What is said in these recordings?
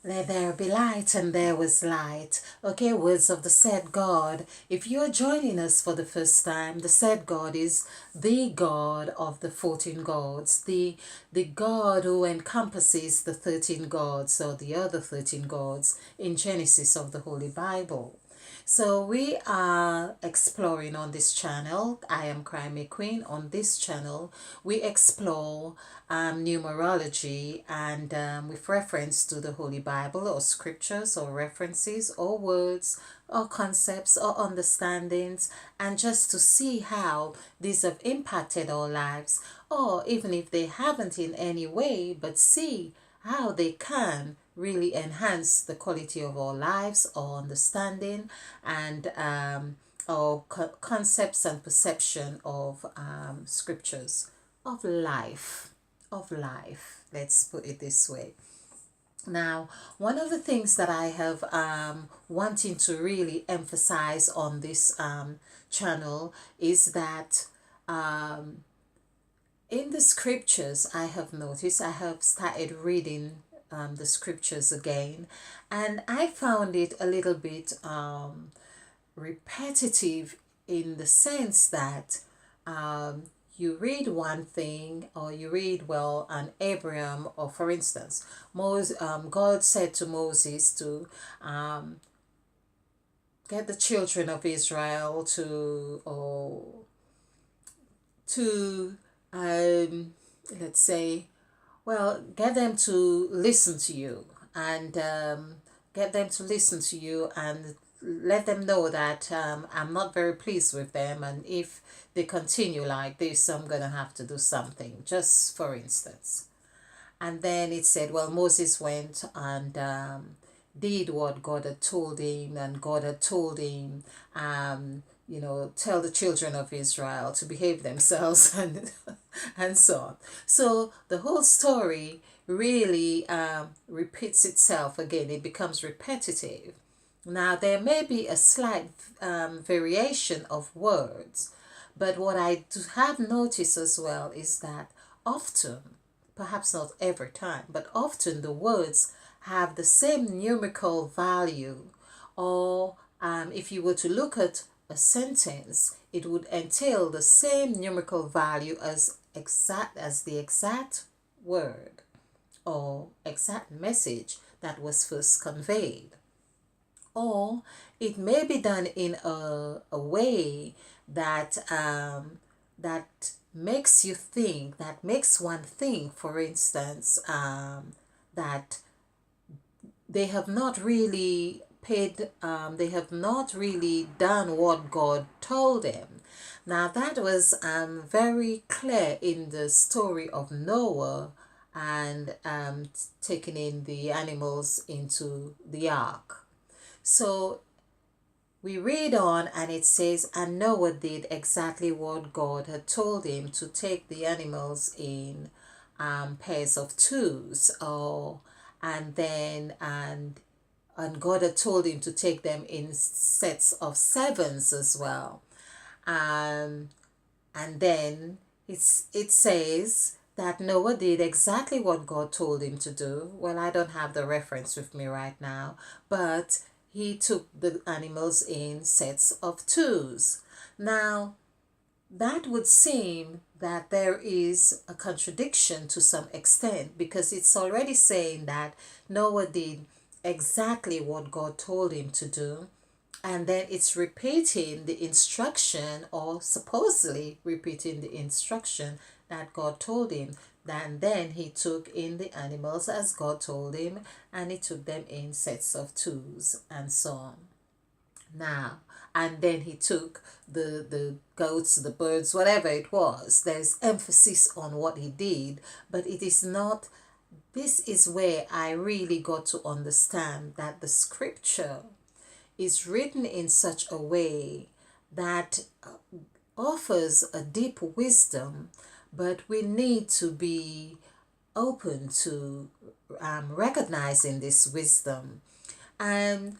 Let there be light, and there was light. Okay, words of the said God. If you're joining us for the first time, the said God is the God of the 14 gods, the God who encompasses the 13 gods or the other 13 gods in Genesis of the Holy Bible. So we are exploring on this channel. I am Crime Queen. On this channel, we explore numerology and with reference to the Holy Bible or scriptures or references or words or concepts or understandings, and just to see how these have impacted our lives, or even if they haven't in any way, but see how they can really enhance the quality of our lives, our understanding, and our concepts and perception of scriptures of life. Of life, let's put it this way. Now, one of the things that I have wanting to really emphasize on this channel is that in the scriptures, I have noticed, I have started reading the scriptures again, and I found it a little bit repetitive, in the sense that you read one thing, or you read, well, on Abraham, or for instance, God said to Moses to get the children of Israel to let's say, well, get them to listen to you, and get them to listen to you, and let them know that I'm not very pleased with them, and if they continue like this, I'm gonna have to do something, just for instance. And then it said, well, Moses went and did what God had told him, and God had told him, tell the children of Israel to behave themselves and so on. So the whole story really repeats itself again. It becomes repetitive. Now, there may be a slight variation of words, but what I have noticed as well is that often, perhaps not every time, but often the words have the same numerical value, or if you were to look at a sentence, it would entail the same numerical value as the exact word or exact message that was first conveyed. Or it may be done in a way that that makes you think, that makes one think, for instance, that they have not really they have not really done what God told them. Now, that was very clear in the story of Noah and taking in the animals into the ark. So we read on, and it says, and Noah did exactly what God had told him, to take the animals in pairs of twos, or and God had told him to take them in sets of sevens as well. And then it says that Noah did exactly what God told him to do. Well, I don't have the reference with me right now, but he took the animals in sets of twos. Now, that would seem that there is a contradiction to some extent, because it's already saying that Noah did exactly what God told him to do, and then it's repeating the instruction, or supposedly repeating the instruction that God told him. And then he took in the animals as God told him, and he took them in sets of twos, and so on. Now, and then he took the goats, the birds, whatever it was. There's emphasis on what he did, but it is not. This is where I really got to understand that the scripture is written in such a way that offers a deep wisdom, but we need to be open to recognizing this wisdom, and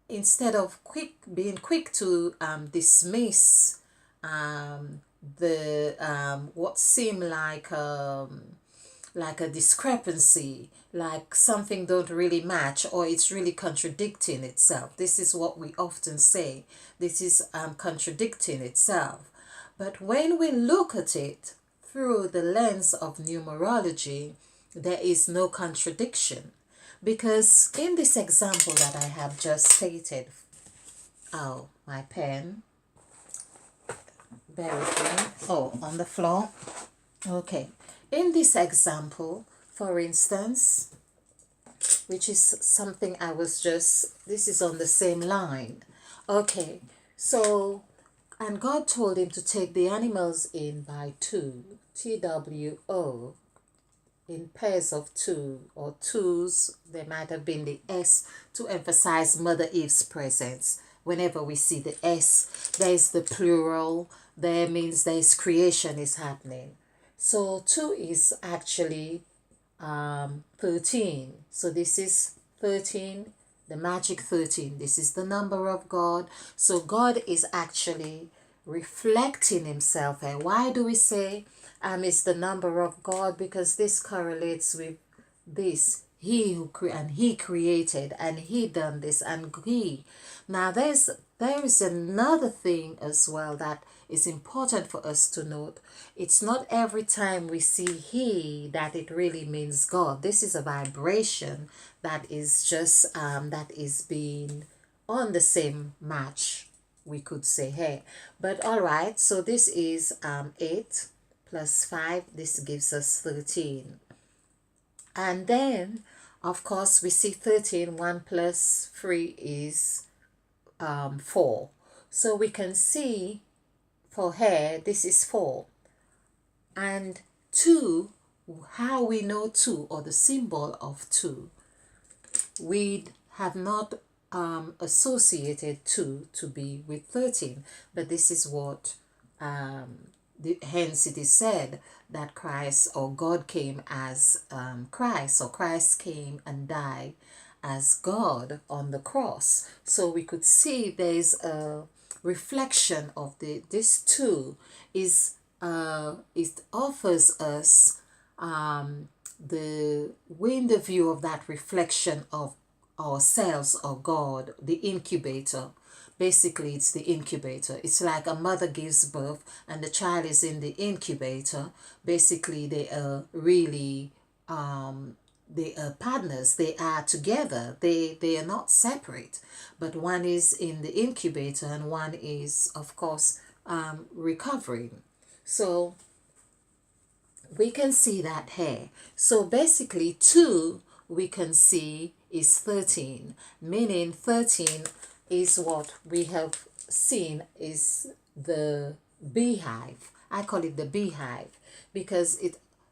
instead of being quick to dismiss the what seem like like a discrepancy, like something don't really match, or it's really contradicting itself. This is what we often say. This is contradicting itself. But when we look at it through the lens of numerology, there is no contradiction. Because in this example that I have just stated, oh, my pen, bear with me. Oh, on the floor. Okay. In this example, for instance, which is something I was just, this is on the same line. Okay, so, and God told him to take the animals in by two, TWO, in pairs of two or twos. There might have been the S to emphasize Mother Eve's presence. Whenever we see the S, there's the plural. There means there's creation is happening. So 2 is actually 13. So this is 13, the magic 13. This is the number of God. So God is actually reflecting himself. And why do we say it's the number of God? Because this correlates with this. He who and he created, and he done this, and he. Now there is another thing as well that is important for us to note. It's not every time we see he that it really means God. This is a vibration that is just that is being on the same match, we could say here. But all right, so this is 8 plus 5. This gives us 13. And then, of course, we see 13. 1 plus 3 is 4. So we can see for here, this is 4. And 2, how we know 2, or the symbol of 2, we have not associated 2 to be with 13. But this is what, hence it is said that Christ or God came as Christ, or Christ came and died as God on the cross. So we could see there's a reflection of this 2 is it offers us the window view of that reflection of ourselves or God, the incubator. Basically, it's the incubator. It's like a mother gives birth and the child is in the incubator. Basically, they are really they are partners. They are together. They are not separate. But one is in the incubator and one is, of course, recovering. So we can see that here. So basically 2 we can see is 13, meaning 13 is what we have seen is the beehive. I call it the beehive because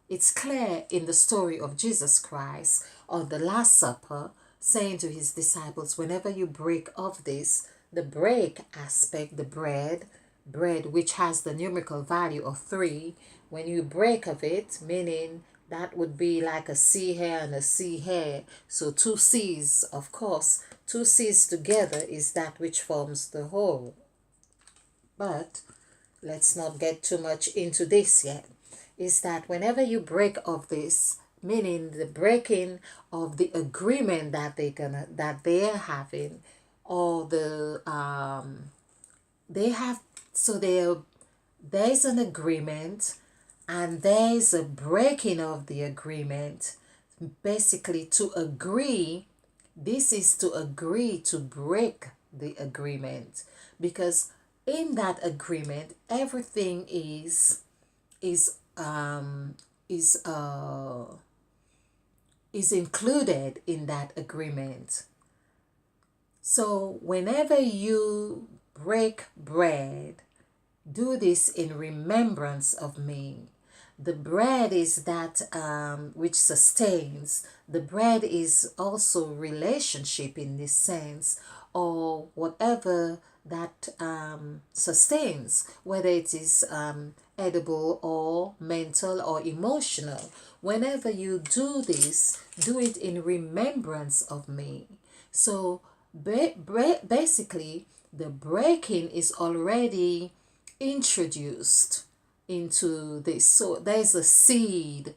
it's clear in the story of Jesus Christ on the Last Supper, saying to his disciples, whenever you break of this, the break aspect, the bread which has the numerical value of 3, when you break of it, meaning that would be like a C here and a C here. So 2 C's, of course, 2 C's together is that which forms the whole. But let's not get too much into this yet. Is that whenever you break of this, meaning the breaking of the agreement that they're having, or there's an agreement and there's a breaking of the agreement. Basically, to agree, this is to agree to break the agreement, because in that agreement everything is included in that agreement. So whenever you break bread, do this in remembrance of me. The bread is that which sustains. The bread is also relationship in this sense, or whatever that sustains, whether it is edible or mental or emotional. Whenever you do this, do it in remembrance of me. So basically, the breaking is already introduced into this. So there's a seed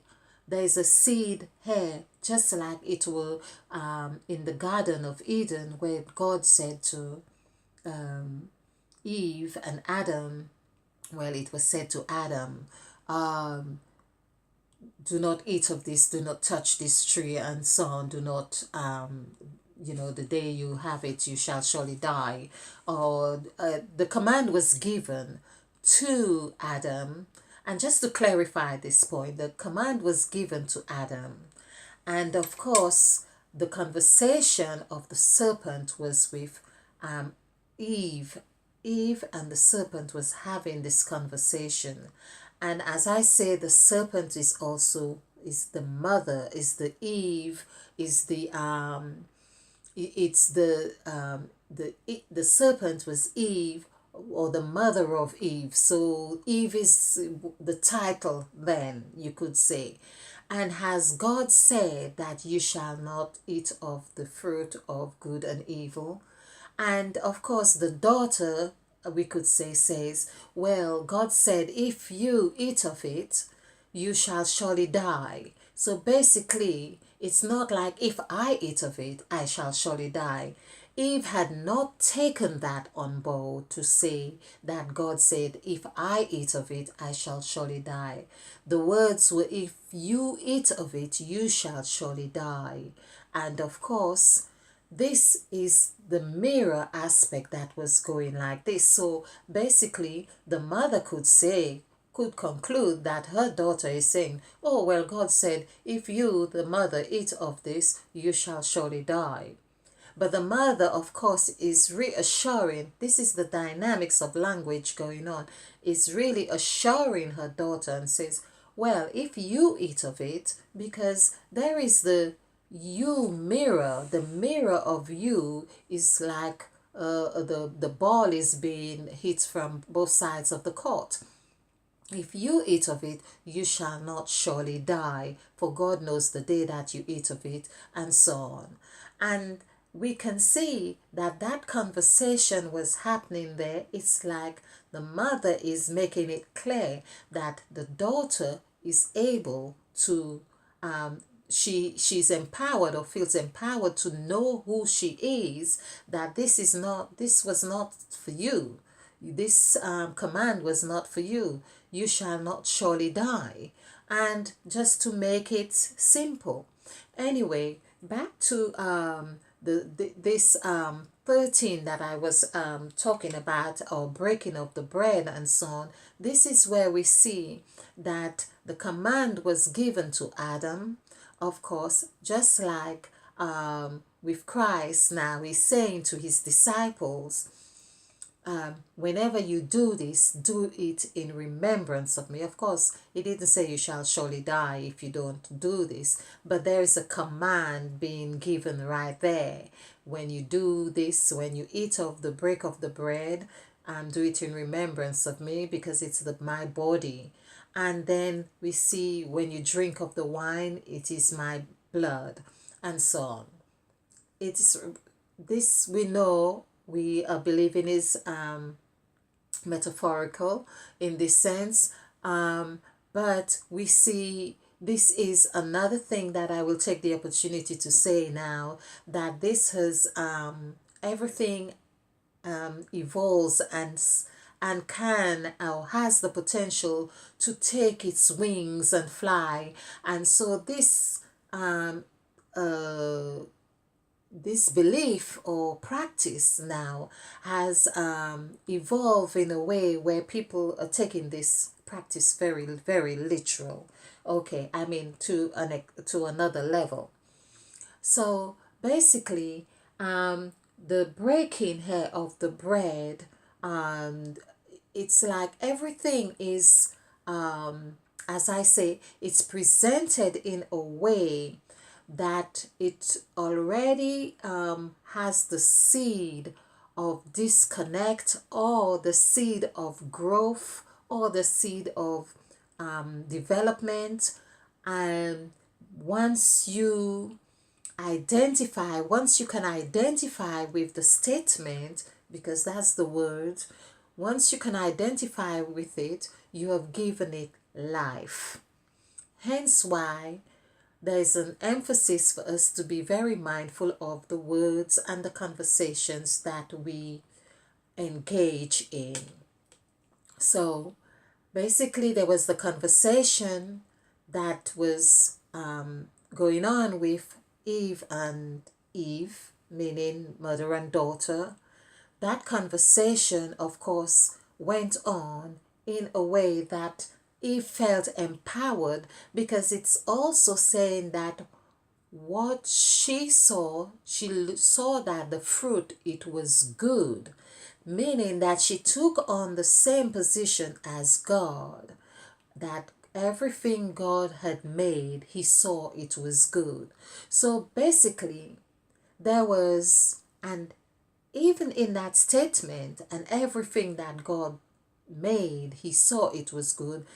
there is a seed here, just like it will in the Garden of Eden, where God said to Eve and Adam, well, it was said to Adam, um, do not eat of this, do not touch this tree, and so on, do not, the day you have it, you shall surely die. Or the command was given to Adam. And just to clarify this point, the command was given to Adam. And of course, the conversation of the serpent was with Eve. Eve and the serpent was having this conversation. And as I say, the serpent is also is the mother, is the Eve, is the it's the serpent was Eve, or the mother of Eve. So Eve is the title, then you could say. And has God said that you shall not eat of the fruit of good and evil? And of course, the daughter, we could say, says, well, God said, if you eat of it, you shall surely die. So basically, it's not like if I eat of it, I shall surely die. Eve had not taken that on board to say that God said, if I eat of it, I shall surely die. The words were, if you eat of it, you shall surely die. And of course, this is the mirror aspect that was going like this. So basically, the mother could conclude that her daughter is saying, oh, well, God said, if you, the mother, eat of this, you shall surely die. But the mother, of course, is reassuring, this is the dynamics of language going on, is really assuring her daughter and says, well, if you eat of it, because there is the you mirror, the mirror of you is like the ball is being hit from both sides of the court. If you eat of it, you shall not surely die, for God knows the day that you eat of it, and so on. And we can see that that conversation was happening there. It's like the mother is making it clear that the daughter is able to she's empowered or feels empowered to know who she is, that this was not for you, this command was not for you, you shall not surely die. And just to make it simple, anyway, back to this 13 that I was talking about, or breaking of the bread and so on. This is where we see that the command was given to Adam, of course, just like with Christ. Now he's saying to his disciples, whenever you do this, do it in remembrance of me. Of course, he didn't say you shall surely die if you don't do this, but there is a command being given right there. When you do this, when you eat of the break of the bread, do it in remembrance of me, because it's my body. And then we see when you drink of the wine, it is my blood, and so on. It is this we know. We are believing is metaphorical in this sense, but we see this is another thing that I will take the opportunity to say now, that this has everything evolves and can or has the potential to take its wings and fly. And so this this belief or practice now has evolved in a way where people are taking this practice very, very literal. Okay, I mean to another level. So basically, the breaking here of the bread, it's like everything is, as I say, it's presented in a way that it already has the seed of disconnect, or the seed of growth, or the seed of development. And once you can identify with the statement, because that's the word, once you can identify with it, you have given it life. Hence why there's an emphasis for us to be very mindful of the words and the conversations that we engage in. So basically, there was the conversation that was going on with Eve and Eve, meaning mother and daughter. That conversation, of course, went on in a way that Eve felt empowered, because it's also saying that what she saw that the fruit, it was good, meaning that she took on the same position as God, that everything God had made, he saw it was good. So basically, there was, and even in that statement, and everything that God made, he saw it was good,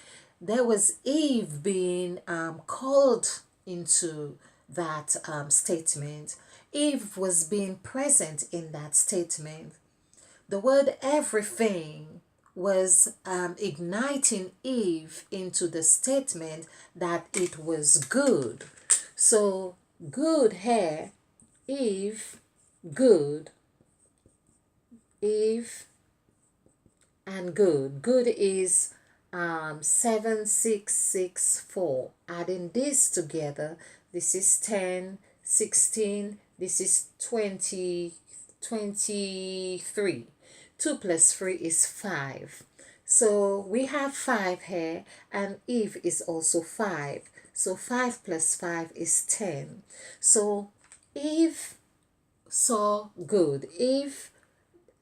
there was Eve being called into that statement. Eve was being present in that statement. The word everything was igniting Eve into the statement that it was good. So, good here, Eve, good, Eve, and good. Good is 7664. Adding this together, this is 10, 16, this is 20, 23. 2 plus 3 is 5. So we have 5 here, and Eve is also 5. So 5 plus 5 is 10. So Eve saw good. Eve,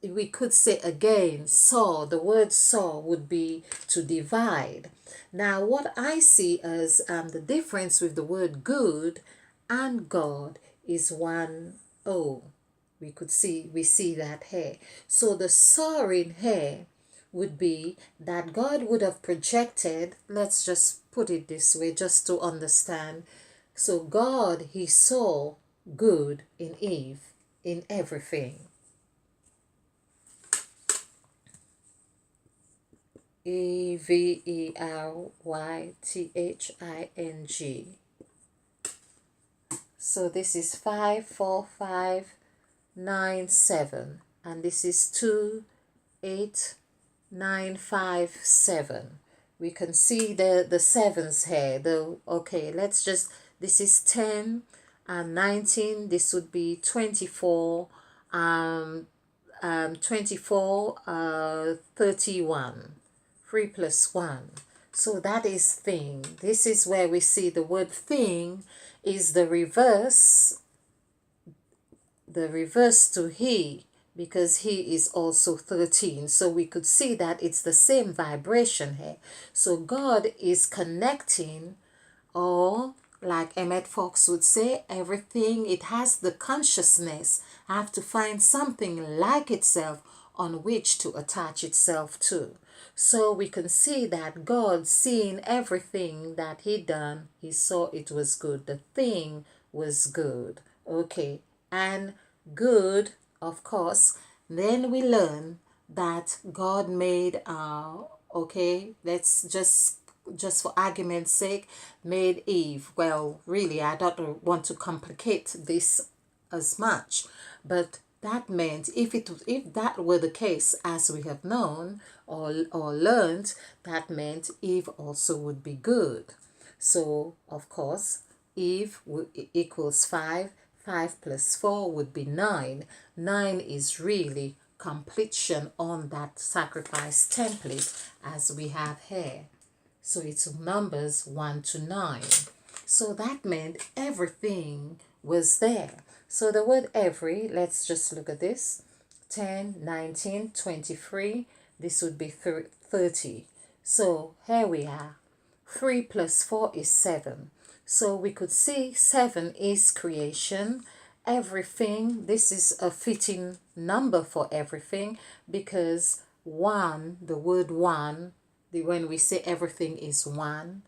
we could say again, saw, the word saw would be to divide. Now, what I see as the difference with the word good and God is one O. We see that here. So the sawing here would be that God would have projected, let's just put it this way just to understand. So God, he saw good in Eve, in everything. Everything. So this is 5, 4, 5, 9, 7, and this is 2, 8, 9, 5, 7. We can see the sevens here. Okay, let's just, this is 10 and 19. This would be 24, 31. 3 plus 1. So that is thing. This is where we see the word thing is the reverse to he, because he is also 13. So we could see that it's the same vibration here. So God is connecting, or like Emmett Fox would say, everything, it has the consciousness, have to find something like itself on which to attach itself to. So we can see that God, seeing everything that he done, he saw it was good. The thing was good. Okay. And good, of course, then we learn that God made, okay, let's just for argument's sake, made Eve. Well, really, I don't want to complicate this as much, but that meant if that were the case, as we have known or learned, that meant Eve also would be good. So of course, Eve equals 5. 5 plus 4 would be 9. 9 is really completion on that sacrifice template as we have here. So it's numbers 1 to 9. So that meant everything was there. So the word every, let's just look at this. 10, 19, 23. This would be 30. So here we are. 3 plus 4 is 7. So we could see 7 is creation. Everything, this is a fitting number for everything, because 1, the word 1, when we say everything is 1,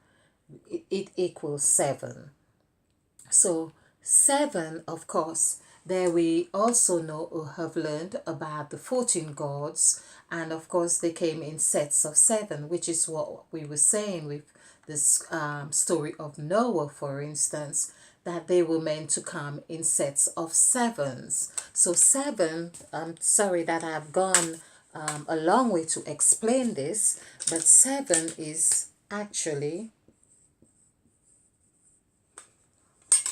it equals 7. So 7, of course, there we also know or have learned about the 14 gods, and of course they came in sets of 7, which is what we were saying with this story of Noah, for instance, that they were meant to come in sets of sevens. So seven, I'm sorry that I've gone a long way to explain this, but seven is actually,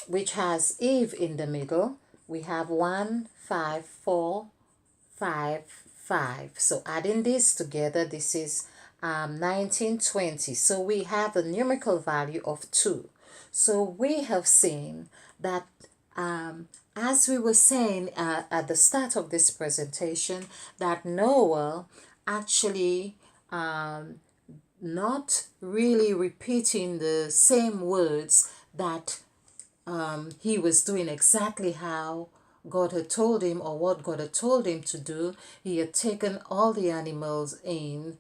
which has Eve in the middle. We have 1, 5, 4, 5, 5. So adding this together, this is 1920. So we have a numerical value of 2. So we have seen that as we were saying at the start of this presentation, that Noah actually not really repeating the same words, that he was doing exactly how God had told him, or what God had told him to do. He had taken all the animals in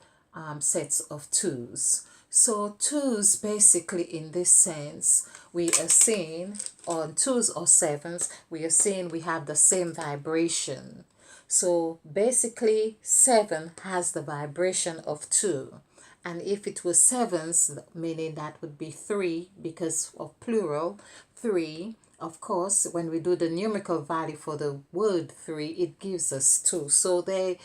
sets of twos. So twos, basically, in this sense, we are seeing on twos or sevens, we are seeing we have the same vibration. So basically 7 has the vibration of 2. And if it was sevens, meaning that would be 3 because of plural, 3, of course, when we do the numerical value for the word 3, it gives us 2. So they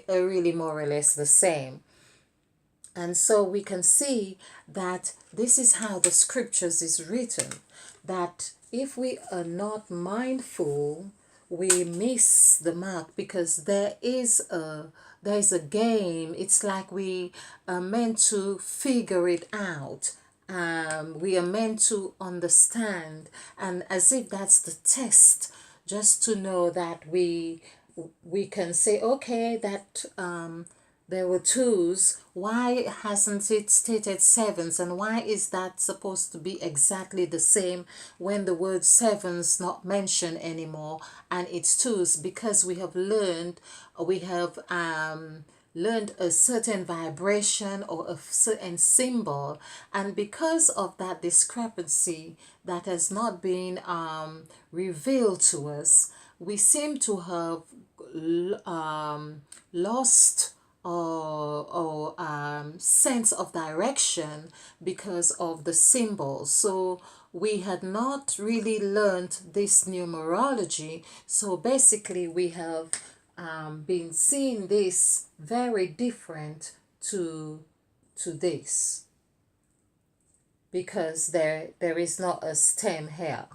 are really more or less the same. And so we can see that this is how the scriptures is written, that if we are not mindful, we miss the mark, because there is a game. It's like we are meant to figure it out. We are meant to understand, and as if that's the test, just to know that we can say, okay, that there were twos. Why hasn't it stated sevens? And why is that supposed to be exactly the same when the word sevens not mentioned anymore and it's twos? Because we have learned a certain vibration or a certain symbol, and because of that discrepancy that has not been revealed to us, we seem to have lost or sense of direction because of the symbols. So we had not really learned this numerology. So basically we have been seeing this very different to this, because there is not a stem here,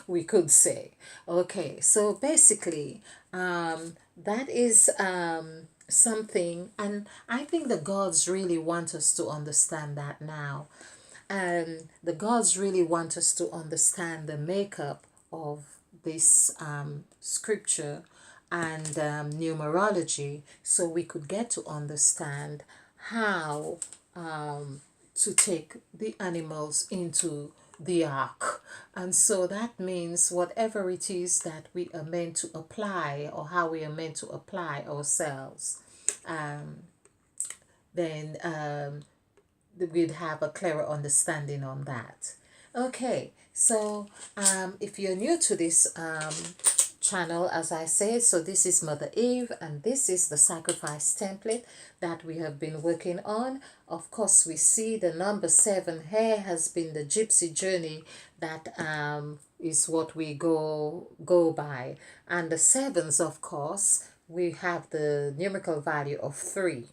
we could say. Okay, so basically that is something, and I think the gods really want us to understand that now. And the gods really want us to understand the makeup of this scripture and numerology, so we could get to understand how to take the animals into the ark. And so that means whatever it is that we are meant to apply, or how we are meant to apply ourselves, then we'd have a clearer understanding on that. Okay, so if you're new to this channel, as I said, so this is Mother Eve, and this is the sacrifice template that we have been working on. Of course, we see the number 7 here has been the gypsy journey, that is what we go by. And the sevens, of course, we have the numerical value of 3.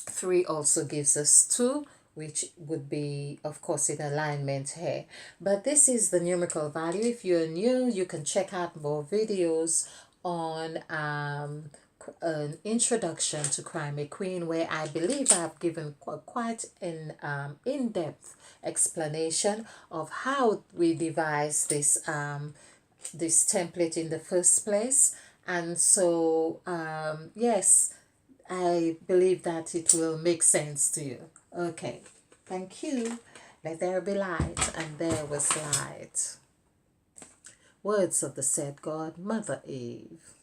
3 also gives us 2, which would be, of course, in alignment here. But this is the numerical value. If you're new, you can check out more videos on an introduction to Crime a Queen, where I believe I've given quite an in-depth explanation of how we devised this this template in the first place. And so yes, I believe that it will make sense to you. Okay, thank you. Let there be light, and there was light. Words of the said God, Mother Eve.